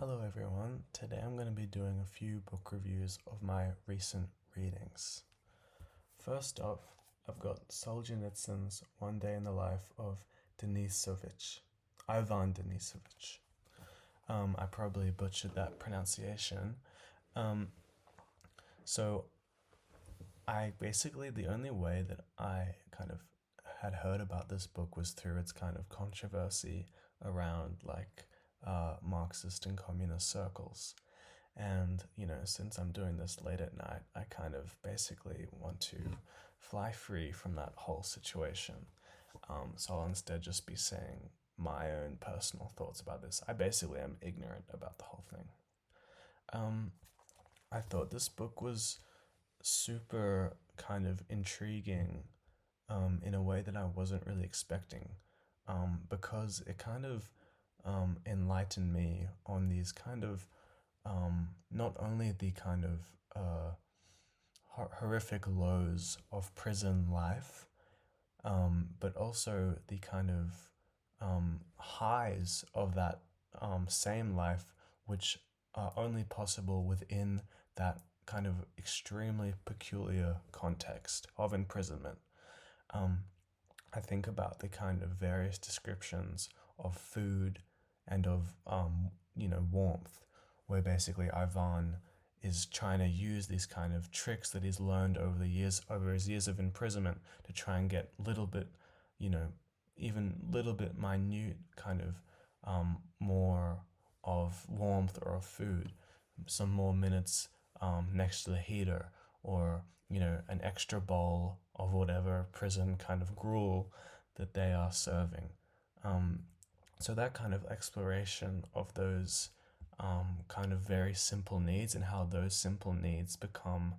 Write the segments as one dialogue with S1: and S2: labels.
S1: Hello everyone, today I'm going to be doing a few book reviews of my recent readings. First off, I've got Solzhenitsyn's One Day in the Life of Denisovich, Ivan Denisovich. I probably butchered that pronunciation. Um, so the only way that I kind of had heard about this book was through its kind of controversy around Marxist and communist circles. And, since I'm doing this late at night, I kind of basically want to fly free from that whole situation. So I'll instead just be saying my own personal thoughts about this. I basically am ignorant about the whole thing. Um, I thought this book was super kind of intriguing in a way that I wasn't really expecting because it kind of enlightened me on these kind of not only the kind of horrific lows of prison life, but also the kind of highs of that same life, which are only possible within that kind of extremely peculiar context of imprisonment. Um, I think about the kind of various descriptions of food and of warmth, where basically Ivan is trying to use these kind of tricks that he's learned over his years of imprisonment to try and get little bit, you know, even little bit minute kind of more of warmth or of food, some more minutes next to the heater, or an extra bowl of whatever prison kind of gruel that they are serving. Um, so that kind of exploration of those kind of very simple needs and how those simple needs become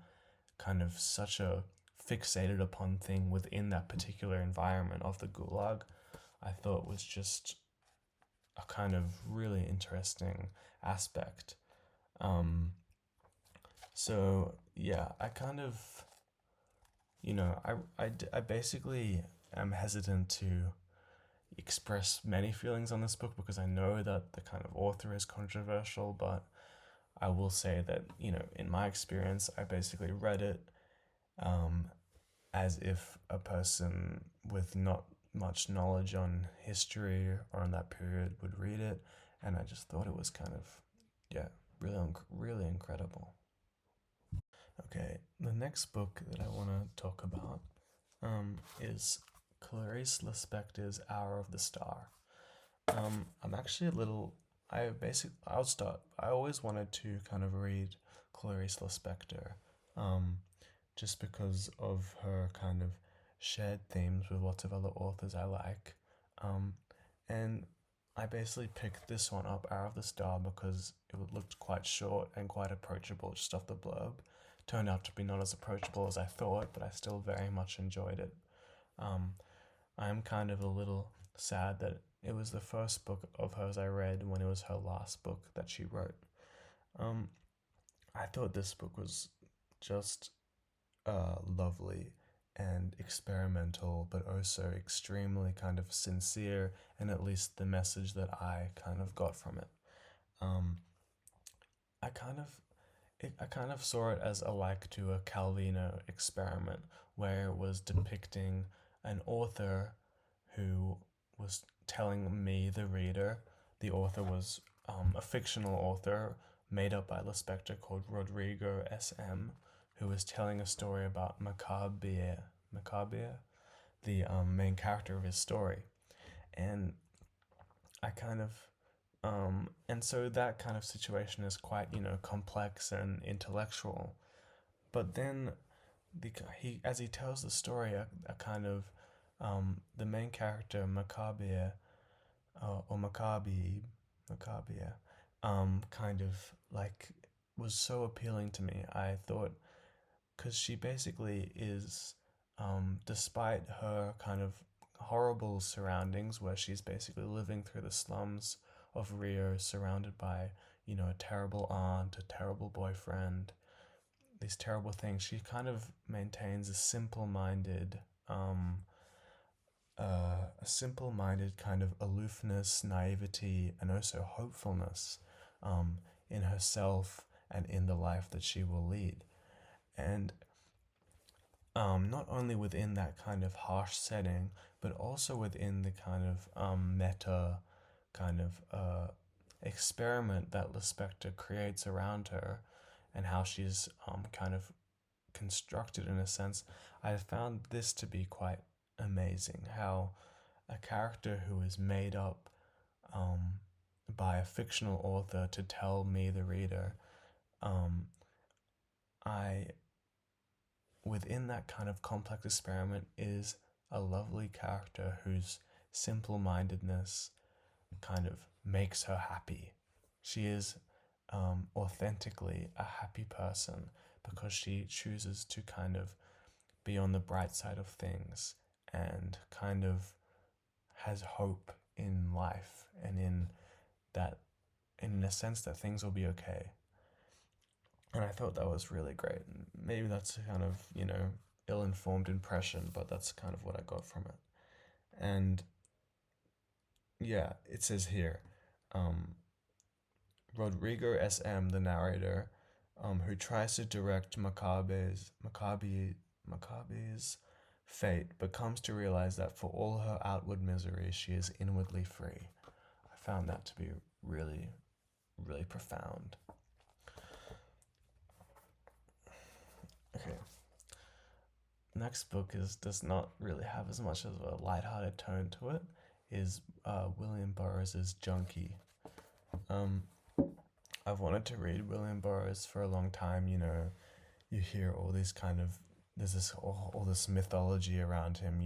S1: kind of such a fixated upon thing within that particular environment of the gulag, I thought was just a kind of really interesting aspect. Um, so yeah, I kind of, I basically am hesitant to express many feelings on this book because I know that the kind of author is controversial, but I will say that, in my experience, I basically read it um, as if a person with not much knowledge on history or on that period would read it, and I just thought it was kind of, yeah, really incredible. Okay, the next book that I want to talk about is Clarice Lispector's Hour of the Star. I'm actually a little. I'll start. I always wanted to kind of read Clarice Lispector, um, just because of her kind of shared themes with lots of other authors I like. Um, and I basically picked this one up, Hour of the Star, because it looked quite short and quite approachable just off the blurb. Turned out to be not as approachable as I thought, but I still very much enjoyed it. Um, I'm kind of a little sad that it was the first book of hers I read when it was her last book that she wrote. Um, I thought this book was just lovely and experimental, but also extremely kind of sincere, and at least the message that I kind of got from it. Um, I kind of I kind of saw it as a like to a Calvino experiment where it was depicting an author who was telling me, the reader, the author was a fictional author made up by Lispector called Rodrigo S.M., who was telling a story about Macabea, the main character of his story. And I kind of and so that kind of situation is quite, complex and intellectual. But then as he tells the story, a kind of the main character Macabea or Macabea, kind of like was so appealing to me. I thought because she basically is, despite her kind of horrible surroundings, where she's basically living through the slums of Rio, surrounded by, a terrible aunt, a terrible boyfriend, these terrible things, she kind of maintains a simple-minded kind of aloofness, naivety, and also hopefulness, in herself and in the life that she will lead. And not only within that kind of harsh setting, but also within the kind of meta kind of experiment that Lispector creates around her, and how she's kind of constructed in a sense. I found this to be quite amazing. How a character who is made up um, by a fictional author to tell me, the reader, um, I within that kind of complex experiment is a lovely character whose simple mindedness kind of makes her happy. She is authentically a happy person because she chooses to kind of be on the bright side of things and kind of has hope in life and in that, in a sense, that things will be okay. And I thought that was really great. Maybe that's a kind of, ill-informed impression, but that's kind of what I got from it. And yeah, it says here, um, Rodrigo S.M., the narrator, who tries to direct Maccabe's fate, but comes to realize that for all her outward misery, she is inwardly free. I found that to be really, really profound. Okay. Next book does not really have as much of a lighthearted tone to it. Is William Burroughs' Junkie. Um, I've wanted to read William Burroughs for a long time. You hear all these kind of there's this all this mythology around him.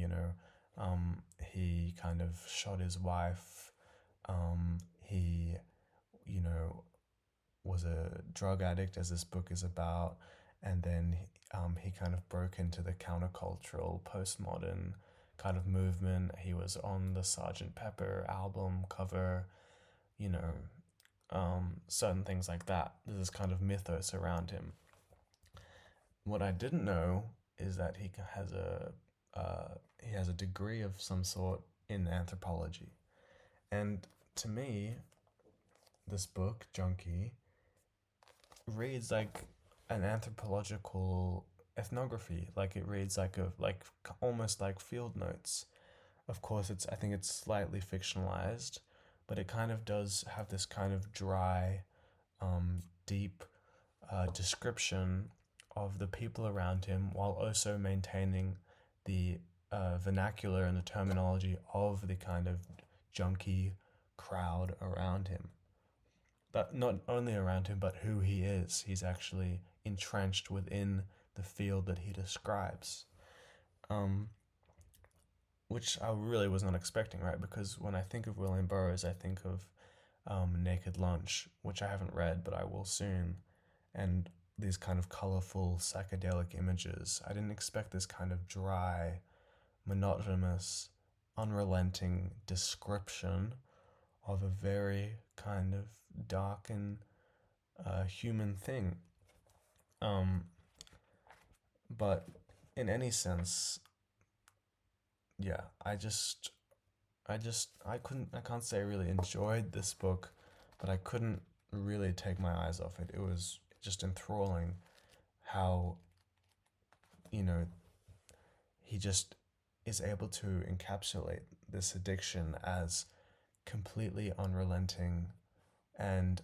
S1: He kind of shot his wife. He, was a drug addict, as this book is about, and then he kind of broke into the countercultural, postmodern kind of movement. He was on the Sgt. Pepper album cover, you know, certain things like that. There's this kind of mythos around him. What I didn't know is that he has a degree of some sort in anthropology, and to me, this book, Junkie, reads like an anthropological ethnography. Like it reads like almost like field notes. Of course, I think it's slightly fictionalized, but it kind of does have this kind of dry, deep description of the people around him, while also maintaining the vernacular and the terminology of the kind of junkie crowd around him. But not only around him, but who he is. He's actually entrenched within the field that he describes. Um, which I really was not expecting, right? Because when I think of William Burroughs, I think of Naked Lunch, which I haven't read, but I will soon, and these kind of colorful psychedelic images. I didn't expect this kind of dry, monotonous, unrelenting description of a very kind of dark and human thing. But in any sense, yeah, I can't say I really enjoyed this book, but I couldn't really take my eyes off it. It was just enthralling how, you know, he just is able to encapsulate this addiction as completely unrelenting and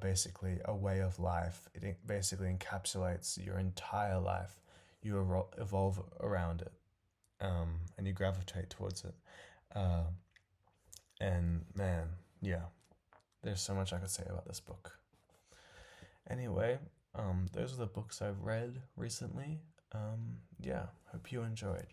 S1: basically a way of life. It basically encapsulates your entire life. You evolve around it, and you gravitate towards it. Uh, and man, yeah, there's so much I could say about this book. Anyway, those are the books I've read recently. Yeah, hope you enjoyed.